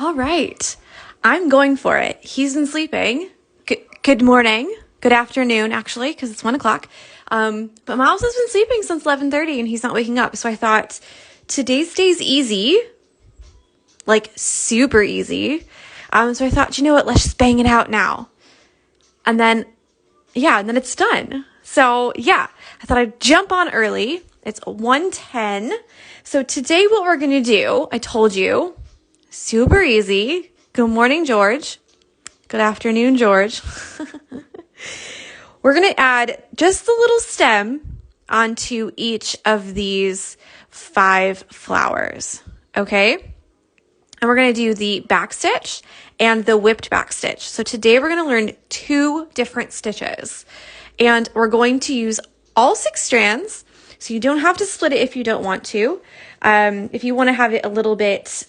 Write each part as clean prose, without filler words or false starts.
All right, I'm going for it. He's been sleeping. Good morning. Good afternoon, actually, because it's 1 o'clock. But Miles has been sleeping since 11:30 and he's not waking up. So I thought today's day's easy, like super easy. So I thought, you know what, let's just bang it out now. And then it's done. So yeah, I thought I'd jump on early. It's 1:10. So today what we're going to do, I told you, super easy. Good morning, George. Good afternoon, George. We're going to add just a little stem onto each of these 5 flowers, okay? And we're going to do the backstitch and the whipped backstitch. So today we're going to learn 2 different stitches. And we're going to use all 6 strands, so you don't have to split it if you don't want to. If you want to have it a little bit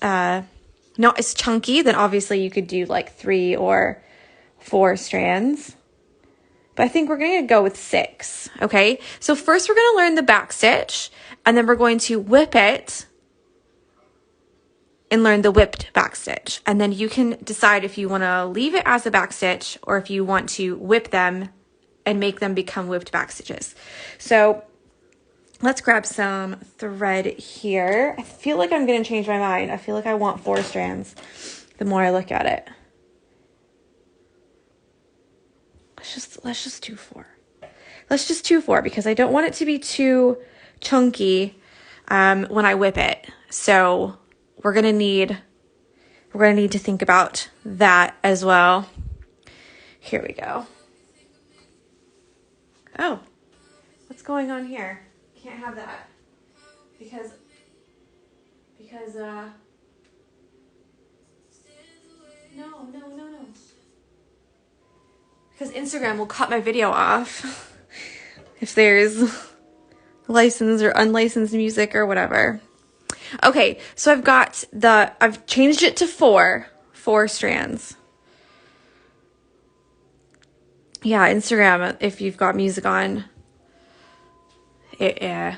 not as chunky, then obviously you could do like 3 or 4 strands. But I think we're going to go with 6, okay? So first we're going to learn the backstitch, and then we're going to whip it and learn the whipped backstitch. And then you can decide if you want to leave it as a backstitch or if you want to whip them and make them become whipped backstitches. So let's grab some thread here. I feel like I'm going to change my mind. I feel like I want 4 strands the more I look at it. Let's just do 4. Let's just do 4 because I don't want it to be too chunky when I whip it. So we're gonna need to think about that as well. Here we go. Oh, what's going on here? Can't have that because no. Because Instagram will cut my video off if there's licensed or unlicensed music or whatever. Okay, so I've changed it to 4 strands. Yeah, Instagram, if you've got music on, it's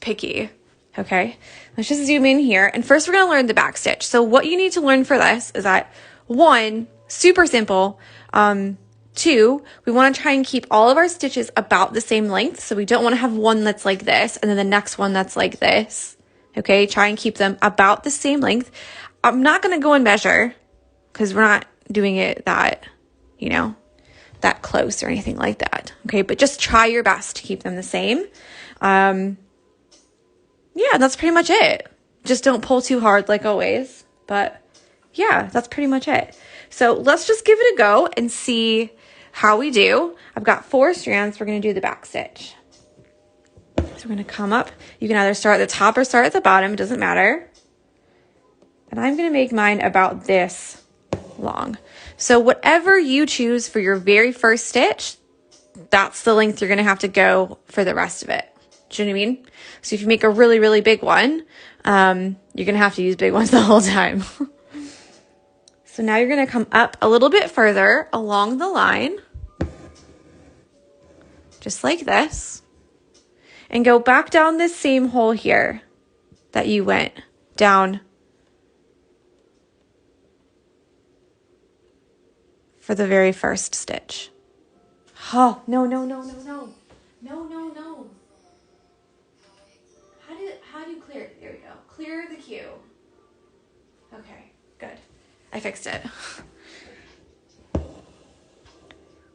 picky. Okay, let's just zoom in here. And first we're going to learn the backstitch. So what you need to learn for this is that 1, super simple. 2, we want to try and keep all of our stitches about the same length. So we don't want to have one that's like this and then the next one that's like this. Okay, try and keep them about the same length. I'm not going to go and measure because we're not doing it that, that close or anything like that. Okay, but just try your best to keep them the same. Yeah, that's pretty much it. Just don't pull too hard like always. But yeah, that's pretty much it. So let's just give it a go and see how we do. I've got 4 strands. We're going to do the backstitch. So we're going to come up. You can either start at the top or start at the bottom. It doesn't matter. And I'm going to make mine about this long. So whatever you choose for your very first stitch, that's the length you're going to have to go for the rest of it. Do you know what I mean? So if you make a really, really big one, you're going to have to use big ones the whole time. So now you're going to come up a little bit further along the line, just like this, and go back down this same hole here that you went down for the very first stitch. Oh, no. How do you clear it? There we go. Clear the cue. Okay, good. I fixed it.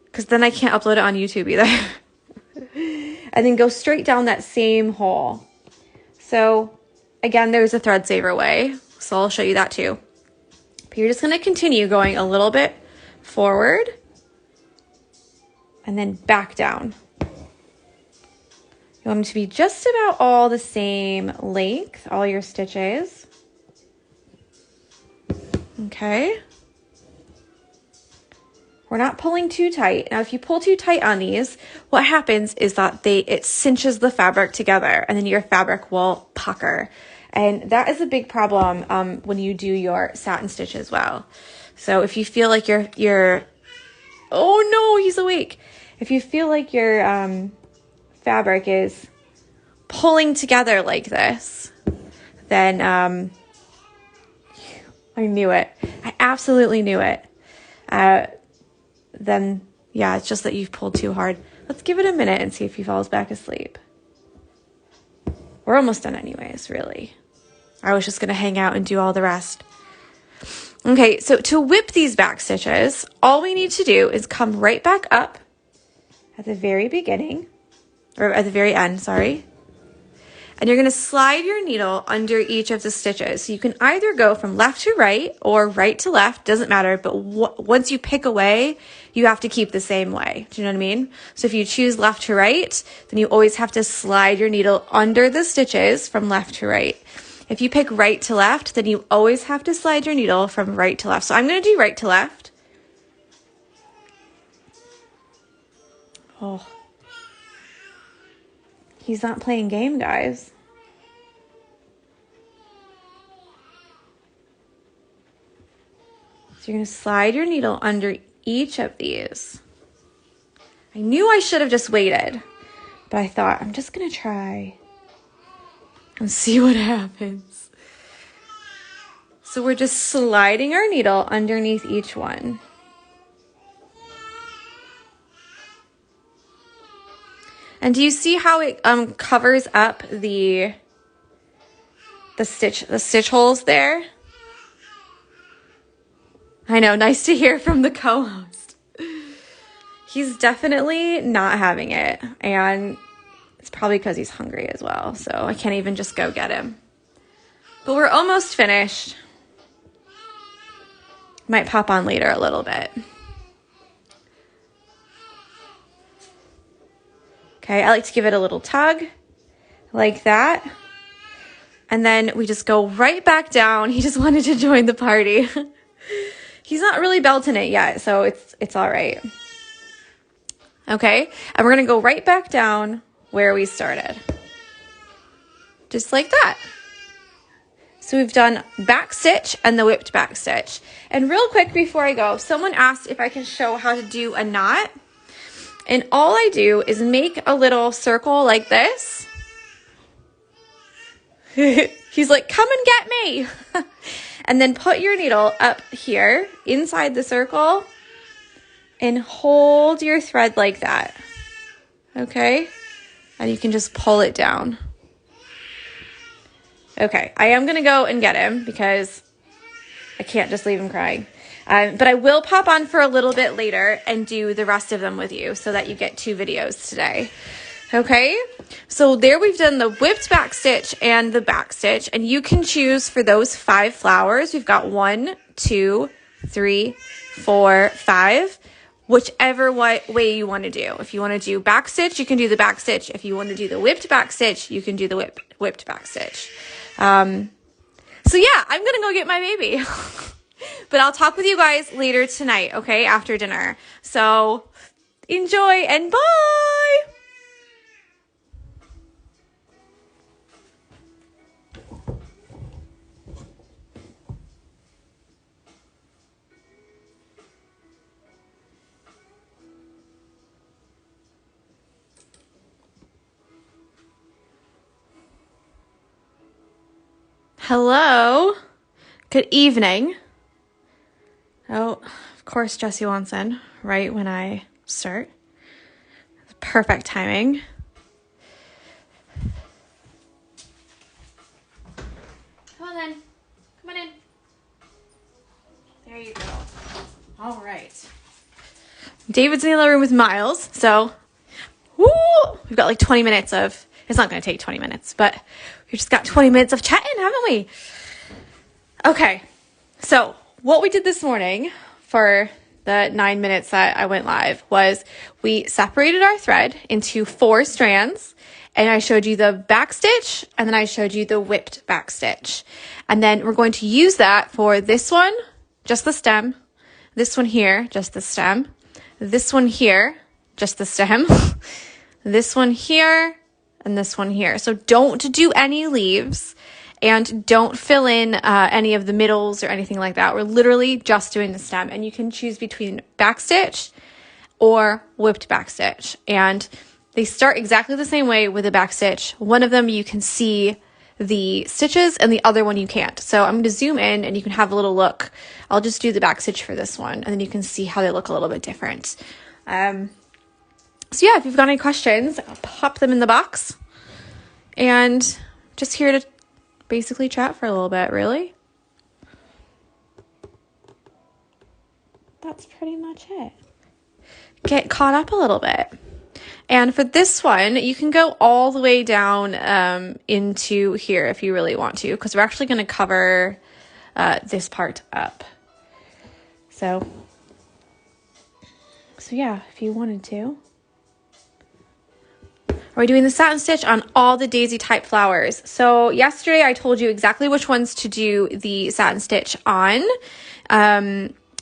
Because then I can't upload it on YouTube either. And then go straight down that same hole. So again, there's a thread saver way. So I'll show you that too. But you're just going to continue going a little bit forward and then back down. You want them to be just about all the same length, all your stitches. Okay. We're not pulling too tight. Now, if you pull too tight on these, what happens is that it cinches the fabric together and then your fabric will pucker. And that is a big problem when you do your satin stitch as well. So if you feel like your oh no, he's awake. If you feel like your fabric is pulling together like this, then I knew it. I absolutely knew it. Then, yeah, it's just that you've pulled too hard. Let's give it a minute and see if he falls back asleep. We're almost done anyways, really. I was just going to hang out and do all the rest. Okay, so to whip these back stitches, all we need to do is come right back up at the very beginning, or at the very end, sorry. And you're going to slide your needle under each of the stitches. So you can either go from left to right or right to left, doesn't matter. But once you pick a way, you have to keep the same way. Do you know what I mean? So if you choose left to right, then you always have to slide your needle under the stitches from left to right. If you pick right to left, then you always have to slide your needle from right to left. So I'm going to do right to left. Oh. He's not playing game, guys. So you're going to slide your needle under each of these. I knew I should have just waited, but I thought I'm just going to try and see what happens. So we're just sliding our needle underneath each one. And do you see how it covers up the stitch holes there? I know, nice to hear from the co-host. He's definitely not having it, and it's probably because he's hungry as well, so I can't even just go get him. But we're almost finished. Might pop on later a little bit. Okay, I like to give it a little tug, like that. And then we just go right back down. He just wanted to join the party. He's not really belting it yet, so it's all right. Okay, and we're gonna go right back down where we started. Just like that. So we've done back stitch and the whipped back stitch. And real quick before I go, someone asked if I can show how to do a knot. And all I do is make a little circle like this. He's like, come and get me. And then put your needle up here inside the circle and hold your thread like that. Okay? And you can just pull it down. Okay, I am going to go and get him because I can't just leave him crying. But I will pop on for a little bit later and do the rest of them with you so that you get 2 videos today. Okay, so there we've done the whipped back stitch and the back stitch, and you can choose for those 5 flowers. We've got 1, 2, 3, 4, 5, whichever way you want to do. If you want to do back stitch, you can do the back stitch. If you want to do the whipped back stitch, you can do the whipped back stitch. So yeah, I'm going to go get my baby. But I'll talk with you guys later tonight, okay, after dinner. So enjoy and bye! Hello. Good evening. Oh, of course Jessie wants in right when I start. Perfect timing. Come on then. Come on in. There you go. All right. David's in the other room with Miles, so woo, we've got like 20 minutes of, it's not going to take 20 minutes, but we just got 20 minutes of chatting, haven't we? Okay, so what we did this morning for the 9 minutes that I went live was we separated our thread into 4 strands, and I showed you the back stitch, and then I showed you the whipped back stitch. And then we're going to use that for this one, just the stem, this one here, just the stem, this one here, just the stem, this one here, and this one here. So don't do any leaves. And don't fill in any of the middles or anything like that. We're literally just doing the stem. And you can choose between backstitch or whipped backstitch. And they start exactly the same way with a backstitch. One of them you can see the stitches and the other one you can't. So I'm going to zoom in and you can have a little look. I'll just do the back stitch for this one and then you can see how they look a little bit different. So yeah, if you've got any questions, pop them in the box, and just here to basically chat for a little bit, really. That's pretty much it. Get caught up a little bit. And for this one, you can go all the way down into here if you really want to, because we're actually going to cover this part up. So yeah, if you wanted to. We're doing the satin stitch on all the daisy type flowers. So yesterday I told you exactly which ones to do the satin stitch on.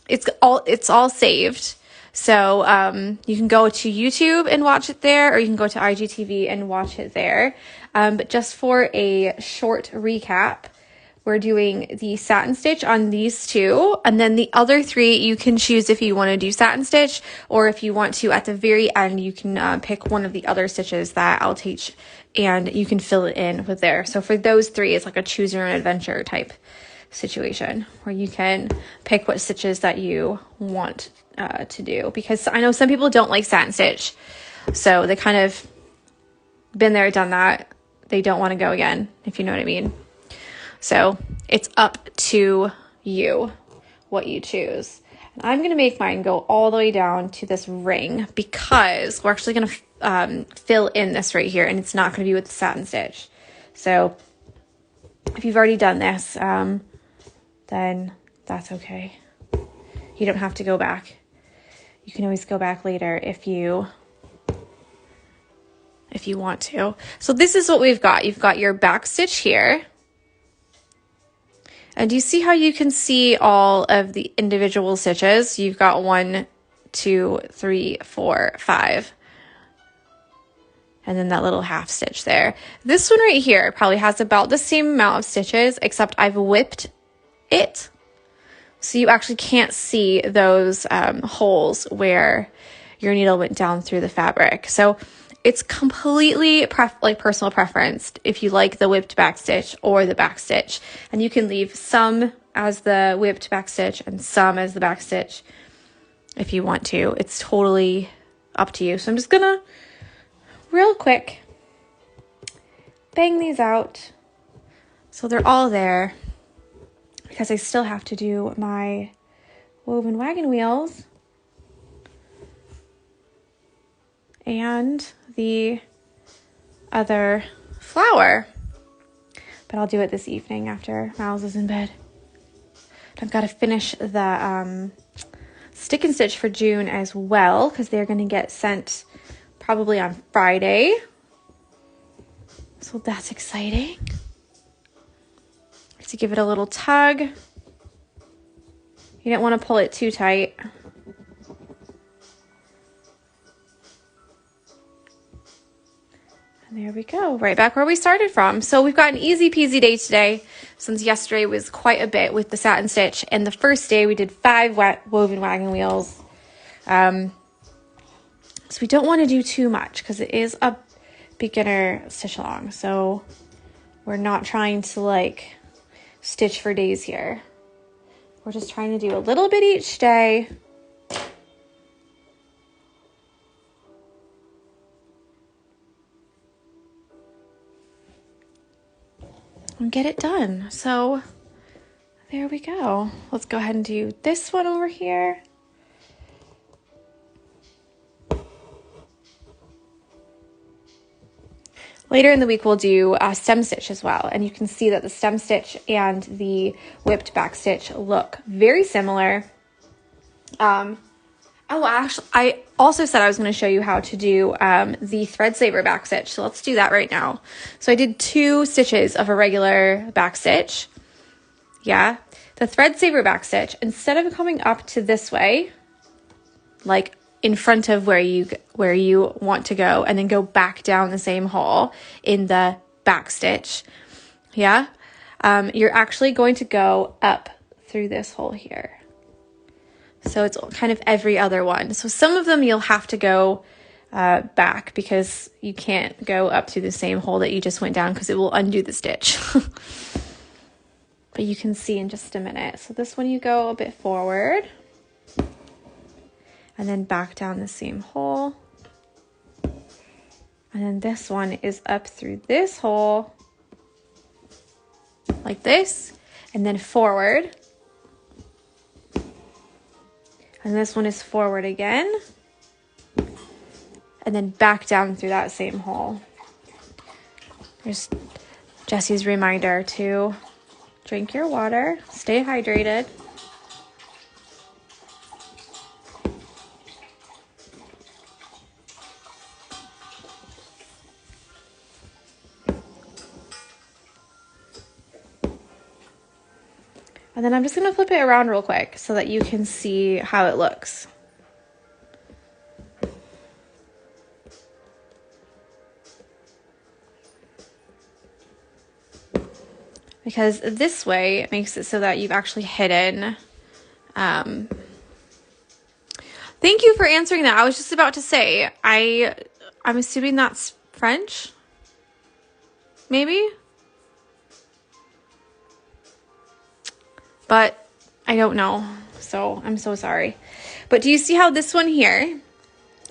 It's all saved. So you can go to YouTube and watch it there, or you can go to IGTV and watch it there. But just for a short recap, we're doing the satin stitch on these two, and then the other three you can choose if you want to do satin stitch, or if you want to at the very end you can pick one of the other stitches that I'll teach and you can fill it in with there. So for those three, it's like a choose your own adventure type situation where you can pick what stitches that you want to do, because I know some people don't like satin stitch, so they kind of been there, done that. They don't want to go again, if you know what I mean. So it's up to you what you choose. And I'm going to make mine go all the way down to this ring, because we're actually going to fill in this right here, and it's not going to be with the satin stitch. So if you've already done this, then that's okay. You don't have to go back. You can always go back later if you want to. So this is what we've got. You've got your back stitch here. And do you see how you can see all of the individual stitches? You've got 1, 2, 3, 4, 5. And then that little half stitch there. This one right here probably has about the same amount of stitches, except I've whipped it. So you actually can't see those holes where your needle went down through the fabric. So it's completely personal preference if you like the whipped back stitch or the back stitch. And you can leave some as the whipped back stitch and some as the back stitch if you want to. It's totally up to you. So I'm just gonna real quick bang these out so they're all there, because I still have to do my woven wagon wheels and the other flower. But I'll do it this evening after Miles is in bed. I've got to finish the stick and stitch for June as well, because they're going to get sent probably on Friday. So that's exciting. To give it a little tug. You don't want to pull it too tight. And there we go, right back where we started from. So we've got an easy peasy day today, since yesterday was quite a bit with the satin stitch, and the first day we did 5 woven wagon wheels. So we don't want to do too much because it is a beginner stitch along. So we're not trying to like stitch for days here. We're just trying to do a little bit each day. And get it done. So there we go. Let's go ahead and do this one over here. Later in the week, we'll do stem stitch as well. And you can see that the stem stitch and the whipped back stitch look very similar. Oh, actually, I also said I was going to show you how to do the thread saver back stitch. So let's do that right now. So I did 2 stitches of a regular back stitch. Yeah. The thread saver back stitch, instead of coming up to this way, like in front of where you want to go, and then go back down the same hole in the back stitch, yeah, you're actually going to go up through this hole here. So it's kind of every other one. So some of them you'll have to go back, because you can't go up through the same hole that you just went down because it will undo the stitch. But you can see in just a minute. So this one you go a bit forward and then back down the same hole. And then this one is up through this hole like this, and then forward. And this one is forward again, and then back down through that same hole. There's Jessie's reminder to drink your water, stay hydrated. And then I'm just going to flip it around real quick so that you can see how it looks. Because this way it makes it so that you've actually hidden. Thank you for answering that. I was just about to say, I'm assuming that's French? Maybe? But I don't know, so I'm so sorry. But do you see how this one here,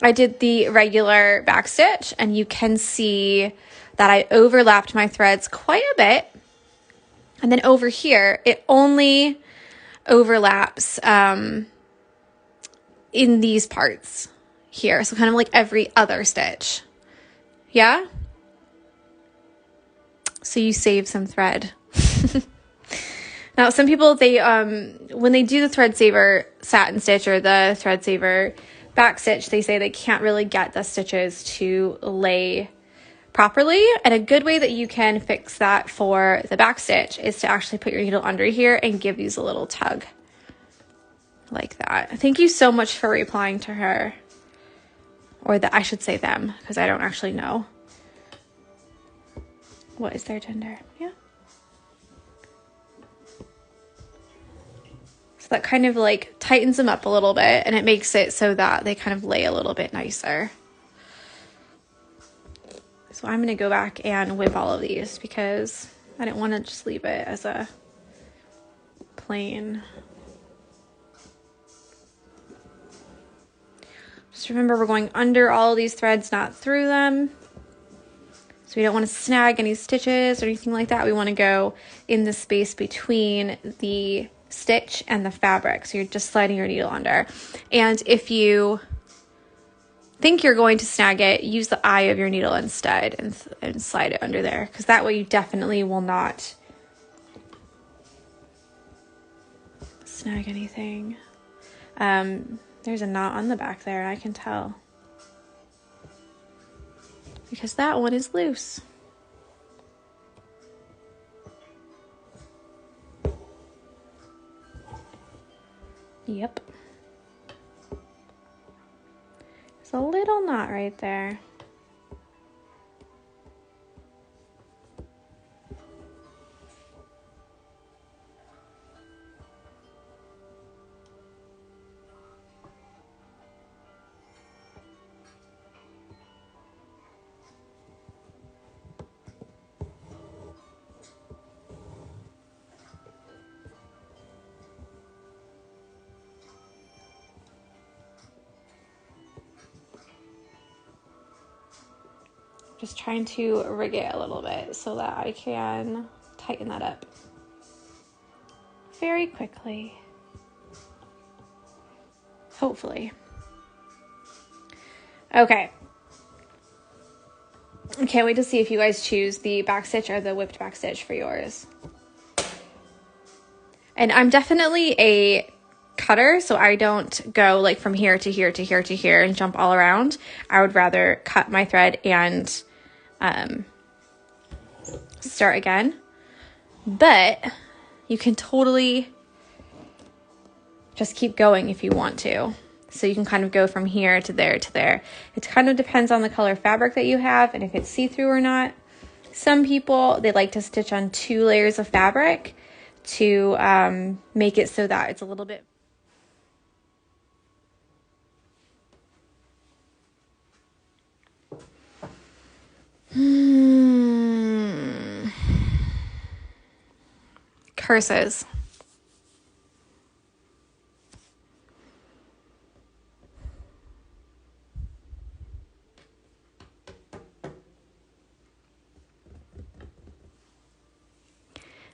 I did the regular back stitch, and you can see that I overlapped my threads quite a bit. And then over here, it only overlaps in these parts here. So kind of like every other stitch. Yeah? So you save some thread. Now, some people, they when they do the thread saver satin stitch or the thread saver back stitch, they say they can't really get the stitches to lay properly. And a good way that you can fix that for the back stitch is to actually put your needle under here and give these a little tug like that. Thank you so much for replying to her, or I should say them, because I don't actually know what is their gender. Yeah. That kind of like tightens them up a little bit, and it makes it so that they kind of lay a little bit nicer. So I'm going to go back and whip all of these because I didn't want to just leave it as a plain. Just remember, we're going under all of these threads, not through them. So we don't want to snag any stitches or anything like that. We want to go in the space between the stitch and the fabric. So you're just sliding your needle under. And if you think you're going to snag it, use the eye of your needle instead and slide it under there, because that way you definitely will not snag anything. There's a knot on the back there, I can tell, because that one is loose. Yep. There's a little knot right there. Just trying to rig it a little bit so that I can tighten that up very quickly. Hopefully. Okay. I can't wait to see if you guys choose the back stitch or the whipped back stitch for yours. And I'm definitely a cutter, so I don't go like from here to here to here to here and jump all around. I would rather cut my thread and start again. But you can totally just keep going if you want to. So you can kind of go from here to there to there. It kind of depends on the color fabric that you have and if it's see-through or not. Some people, they like to stitch on 2 layers of fabric to make it so that it's a little bit Curses.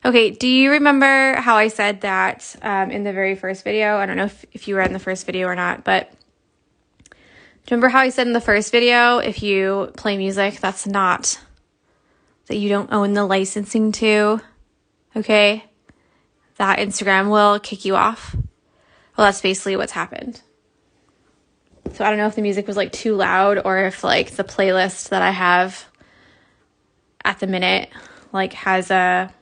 Okay, do you remember how I said that in the very first video? I don't know if you were in the first video or not, but do you remember how I said in the first video, if you play music that you don't own the licensing to, okay, that Instagram will kick you off? Well, that's basically what's happened. So I don't know if the music was like too loud or if like the playlist that I have at the minute like has a,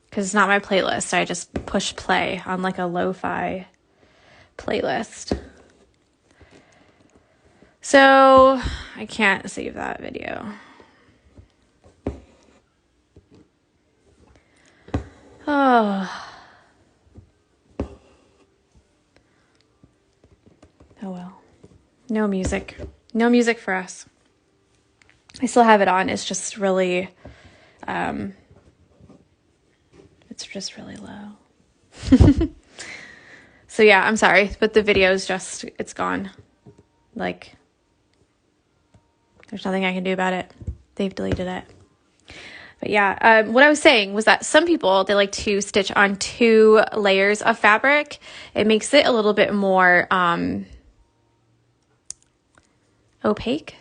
because it's not my playlist, I just push play on like a lo-fi playlist. So I can't save that video. Oh. Oh well. No music. No music for us. I still have it on. It's just really low. So yeah, I'm sorry, but the video's just, it's gone. Like, there's nothing I can do about it. They've deleted it. But yeah, what I was saying was that some people, they like to stitch on 2 layers of fabric. It makes it a little bit more opaque,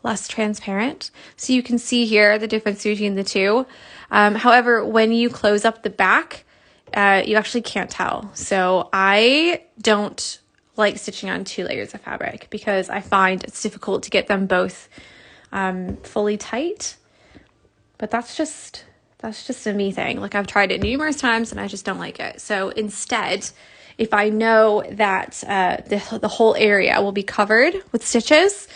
less transparent. So you can see here the difference between the two. However, when you close up the back, you actually can't tell. So I don't like stitching on 2 layers of fabric because I find it's difficult to get them both fully tight. But that's just a me thing. Like, I've tried it numerous times and I just don't like it. So instead, if I know that the whole area will be covered with stitches,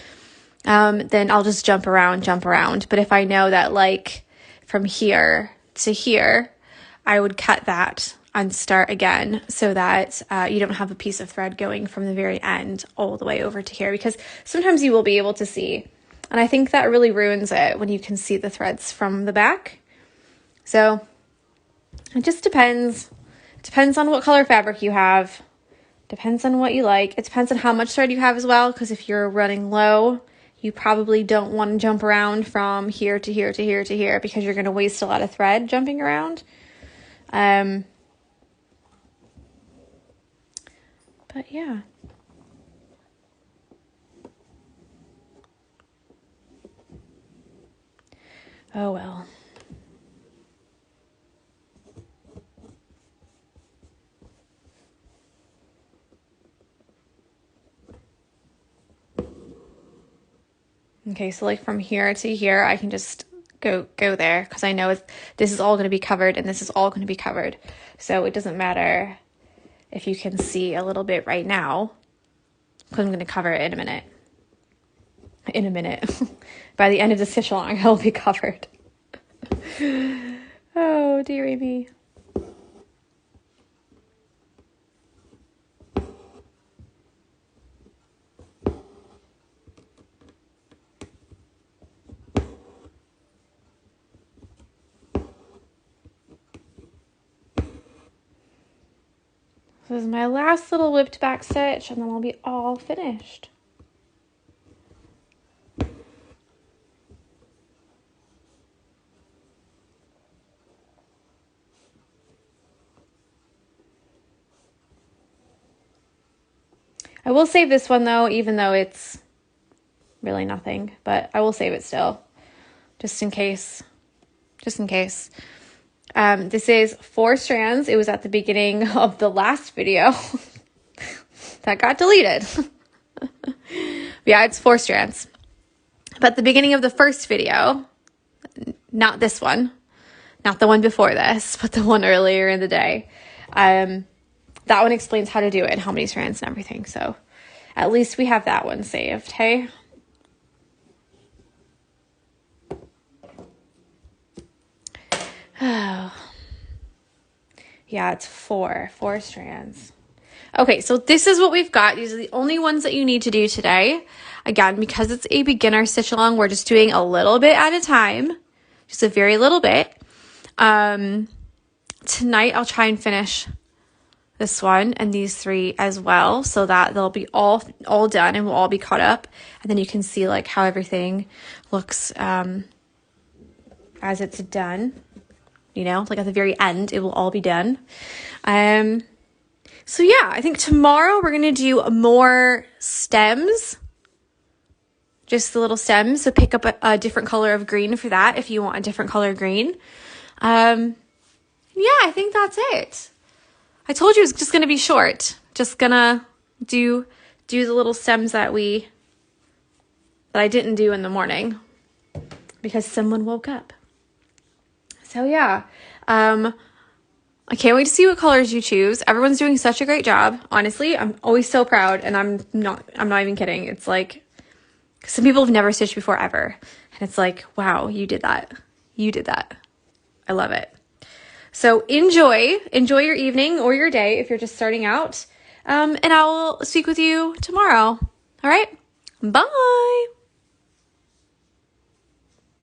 then I'll just jump around. But if I know that like from here to here, I would cut that and start again so that you don't have a piece of thread going from the very end all the way over to here, because sometimes you will be able to see. And I think that really ruins it when you can see the threads from the back. So it just depends. It depends on what color fabric you have. Depends on what you like. It depends on how much thread you have as well, because if you're running low, you probably don't want to jump around from here to here to here to here, because you're going to waste a lot of thread jumping around. But yeah. Oh well. Okay, so like from here to here, I can just go there because I know this is all going to be covered and this is all going to be covered. So it doesn't matter if you can see a little bit right now, because I'm going to cover it in a minute. In a minute. By the end of the stitch along, I'll be covered. Oh, dearie me. This is my last little whipped back stitch, and then I'll be all finished. I will save this one though, even though it's really nothing, but I will save it still, just in case. Just in case. This is 4 strands. It was at the beginning of the last video that got deleted. Yeah, it's 4 strands. But the beginning of the first video, not this one, not the one before this, but the one earlier in the day, that one explains how to do it and how many strands and everything. So at least we have that one saved, hey? Oh. Yeah, it's 4 strands. Okay, so this is what we've got. These are the only ones that you need to do today. Again, because it's a beginner stitch along, we're just doing a little bit at a time, just a very little bit. Tonight I'll try and finish this one and these 3 as well, so that they'll be all done and we'll all be caught up. And then you can see like how everything looks as it's done. You know, like at the very end, it will all be done. So yeah, I think tomorrow we're going to do more stems, just the little stems. So pick up a different color of green for that if you want a different color of green. Yeah, I think that's it. I told you it was just going to be short. Just going to do the little stems that I didn't do in the morning because someone woke up. So yeah, I can't wait to see what colors you choose. Everyone's doing such a great job. Honestly, I'm always so proud, and I'm not even kidding. It's like some people have never stitched before ever, and it's like, wow, you did that. You did that. I love it. So enjoy your evening or your day if you're just starting out. And I'll speak with you tomorrow. All right. Bye.